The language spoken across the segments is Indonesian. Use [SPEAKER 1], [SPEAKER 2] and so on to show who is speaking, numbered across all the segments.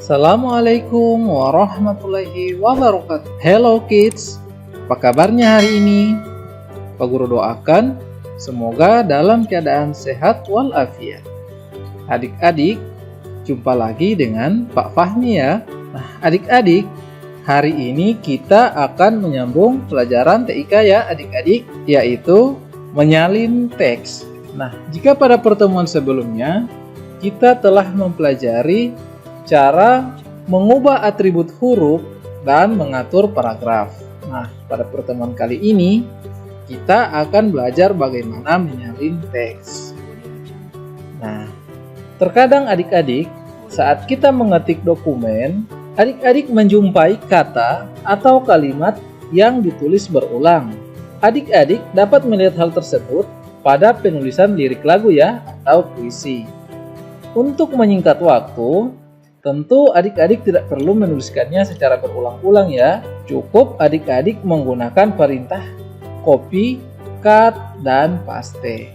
[SPEAKER 1] Assalamualaikum warahmatullahi wabarakatuh. Hello kids, apa kabarnya hari ini? Pak Guru doakan semoga dalam keadaan sehat walafiat. Adik-adik, jumpa lagi dengan Pak Fahmi ya. Nah, adik-adik, hari ini kita akan menyambung pelajaran TIK ya adik-adik, yaitu menyalin teks. Nah, jika pada pertemuan sebelumnya kita telah mempelajari cara mengubah atribut huruf dan mengatur paragraf. Nah, pada pertemuan kali ini kita akan belajar bagaimana menyalin teks. Nah, terkadang adik-adik saat kita mengetik dokumen, adik-adik menjumpai kata atau kalimat yang ditulis berulang. Adik-adik dapat melihat hal tersebut pada penulisan lirik lagu ya atau puisi. Untuk menyingkat waktu, tentu adik-adik tidak perlu menuliskannya secara berulang-ulang ya. Cukup adik-adik menggunakan perintah copy, cut, dan paste.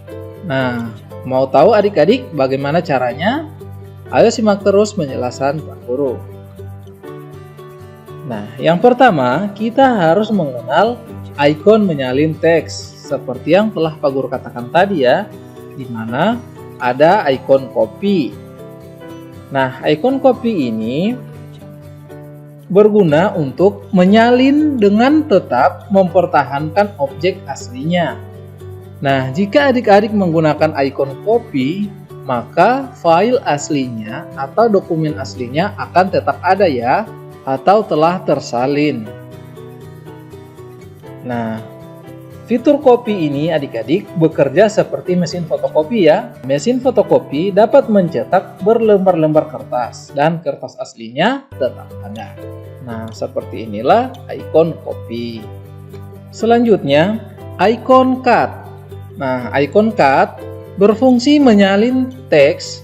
[SPEAKER 1] Nah, mau tahu adik-adik bagaimana caranya? Ayo simak terus penjelasan Pak Guru. Nah, yang pertama kita harus mengenal ikon menyalin teks seperti yang telah Pak Guru katakan tadi ya, di mana ada ikon copy. Nah, ikon copy ini berguna untuk menyalin dengan tetap mempertahankan objek aslinya. Nah, jika adik-adik menggunakan ikon copy, maka file aslinya atau dokumen aslinya akan tetap ada ya, atau telah tersalin. Nah, fitur copy ini adik-adik bekerja seperti mesin fotokopi ya. Mesin fotokopi dapat mencetak berlembar-lembar kertas dan kertas aslinya tetap ada. Nah, seperti inilah ikon copy. Selanjutnya, ikon cut. Nah, ikon cut berfungsi menyalin teks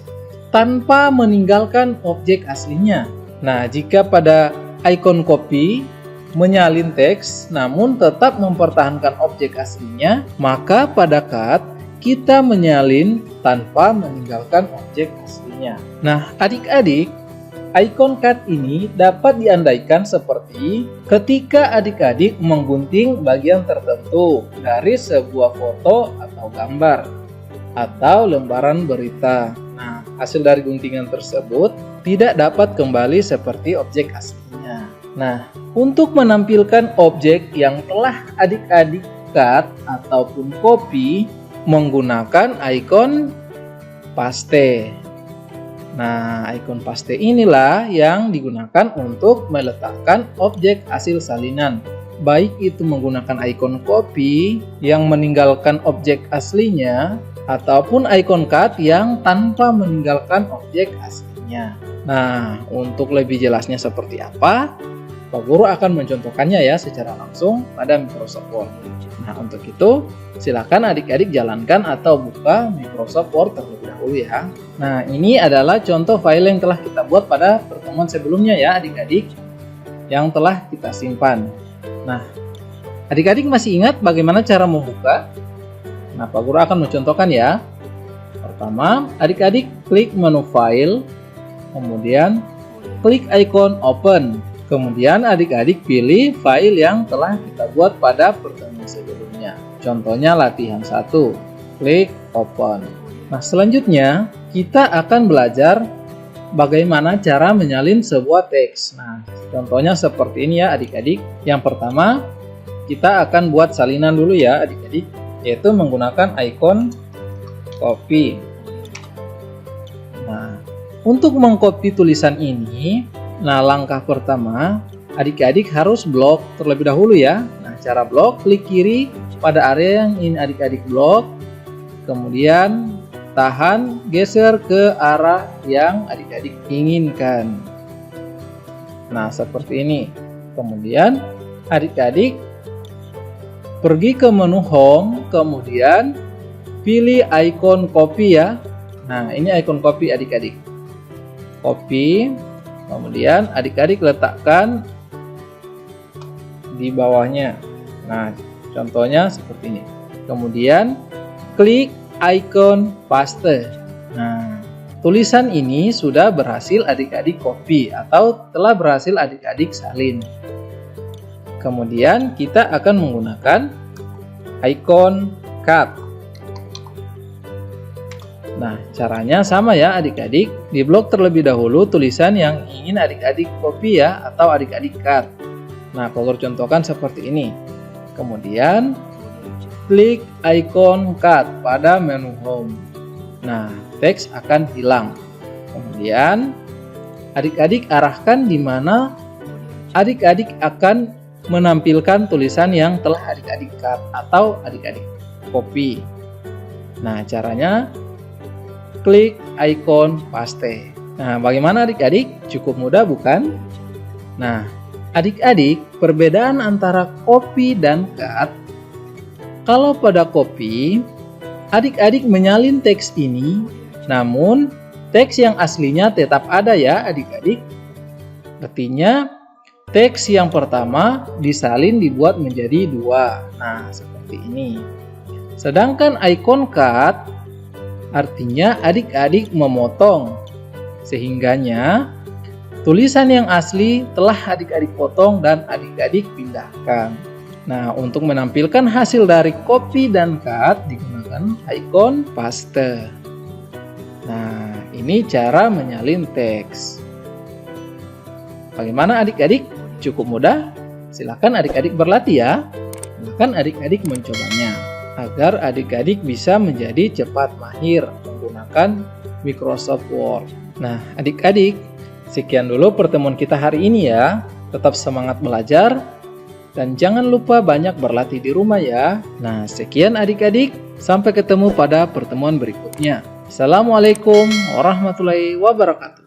[SPEAKER 1] tanpa meninggalkan objek aslinya. Nah, jika pada ikon copy menyalin teks namun tetap mempertahankan objek aslinya, maka pada cut kita menyalin tanpa meninggalkan objek aslinya. Nah, adik-adik, ikon cut ini dapat diandaikan seperti ketika adik-adik menggunting bagian tertentu dari sebuah foto atau gambar atau lembaran berita. Nah, hasil dari guntingan tersebut tidak dapat kembali seperti objek aslinya. Nah, untuk menampilkan objek yang telah adik-adik cut ataupun copy menggunakan ikon paste. Nah, ikon paste inilah yang digunakan untuk meletakkan objek hasil salinan. Baik itu menggunakan ikon copy yang meninggalkan objek aslinya ataupun ikon cut yang tanpa meninggalkan objek aslinya. Nah, untuk lebih jelasnya seperti apa, Pak Guru akan mencontohkannya ya secara langsung pada Microsoft Word. Nah, untuk itu silakan adik-adik jalankan atau buka Microsoft Word terlebih dahulu ya. Nah, ini adalah contoh file yang telah kita buat pada pertemuan sebelumnya ya adik-adik, yang telah kita simpan. Nah, adik-adik masih ingat bagaimana cara membuka? Nah, Pak Guru akan mencontohkan ya. Pertama, adik-adik klik menu file, kemudian klik ikon open. Kemudian adik-adik pilih file yang telah kita buat pada pertemuan sebelumnya. Contohnya latihan 1. Klik open. Nah, selanjutnya kita akan belajar bagaimana cara menyalin sebuah teks. Nah, contohnya seperti ini ya adik-adik. Yang pertama, kita akan buat salinan dulu ya adik-adik, yaitu menggunakan ikon copy. Nah, untuk mengcopy tulisan ini, nah, langkah pertama, adik-adik harus blok terlebih dahulu ya. Nah, cara blok, klik kiri pada area yang ingin adik-adik blok. Kemudian tahan, geser ke arah yang adik-adik inginkan. Nah, seperti ini. Kemudian adik-adik pergi ke menu home, kemudian pilih ikon copy ya. Nah, ini ikon copy adik-adik. Copy. Kemudian adik-adik letakkan di bawahnya. Nah, contohnya seperti ini. Kemudian klik ikon paste. Nah, tulisan ini sudah berhasil adik-adik copy atau telah berhasil adik-adik salin. Kemudian kita akan menggunakan icon cut. Nah, caranya sama ya adik-adik. Diblok terlebih dahulu tulisan yang ingin adik-adik copy ya atau adik-adik cut. Nah, Kolor contohkan seperti ini. Kemudian klik icon cut pada menu home. Nah, teks akan hilang. Kemudian adik-adik arahkan di mana adik-adik akan menampilkan tulisan yang telah adik-adik cut atau adik-adik copy. Nah, caranya klik icon paste. Nah, bagaimana adik-adik? Cukup mudah bukan? Nah, adik-adik, perbedaan antara copy dan cut. Kalau pada copy, adik-adik menyalin teks ini, namun teks yang aslinya tetap ada ya adik-adik. Artinya, teks yang pertama disalin dibuat menjadi 2. Nah, seperti ini. Sedangkan icon cut artinya adik-adik memotong, sehingganya tulisan yang asli telah adik-adik potong dan adik-adik pindahkan. Nah, untuk menampilkan hasil dari copy dan cut digunakan icon paste. Nah, ini cara menyalin teks. Bagaimana adik-adik? Cukup mudah? Silakan adik-adik berlatih ya. Silakan adik-adik mencobanya agar adik-adik bisa menjadi cepat mahir menggunakan Microsoft Word. Nah, adik-adik, sekian dulu pertemuan kita hari ini ya. Tetap semangat belajar dan jangan lupa banyak berlatih di rumah ya. Nah, sekian adik-adik, sampai ketemu pada pertemuan berikutnya. Assalamualaikum warahmatullahi wabarakatuh.